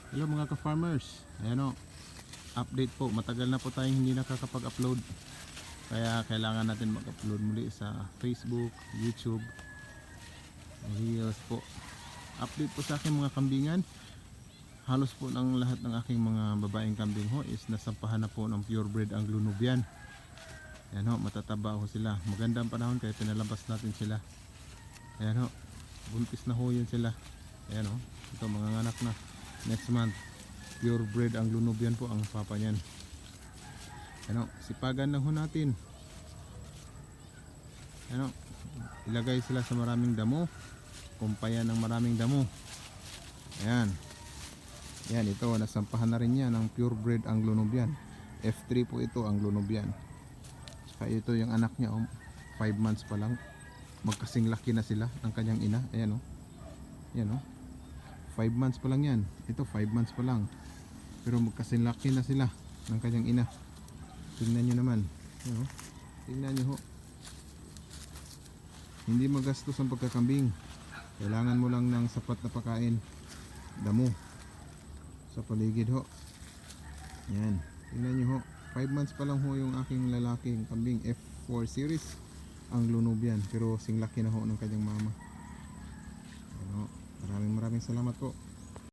Hello mga ka-farmers. Ayan o, update po. Matagal na po tayong hindi nakakapag-upload. Kaya kailangan natin mag-upload muli sa Facebook, YouTube, Reels po. Update po sa aking mga kambingan. Halos po ng lahat ng aking mga babaeng kambing ho is nasampahan na po ng purebred Anglo-Nubian. Ayan ho, matataba ho sila. Maganda ang panahon kaya pinalabas natin sila. Ayan ho, buntis na ho yun sila. Ayan ho, ito mga anak na. Next month, purebred Anglo-Nubian po ang papa niyan. Ano, sipagan lang ho natin. Ano, ilagay sila sa maraming damo. Kumpayan ng maraming damo. Ayan. Yan, ito, nasampahan na rin yan ng purebred Anglo-Nubian. F3 po ito, Anglo-Nubian. Saka ito yung anak niya, 5 months pa lang. Magkasing laki na sila ng kanyang ina. Ayan o. Ayan o. 5 months pa lang yan. Ito 5 months pa lang. Pero magkasinlaki na sila ng kanyang ina. Tingnan nyo naman. Ayan, tingnan nyo ho. Hindi magastos ang pagkakambing. Kailangan mo lang ng sapat na pagkain. Damo. Sa paligid ho. Yan. Tingnan nyo ho. 5 months pa lang ho yung aking lalaking kambing. F4 series. Anglo-Nubian. Pero singlaki na ho ng kanyang mama. Ano, maraming salamat po.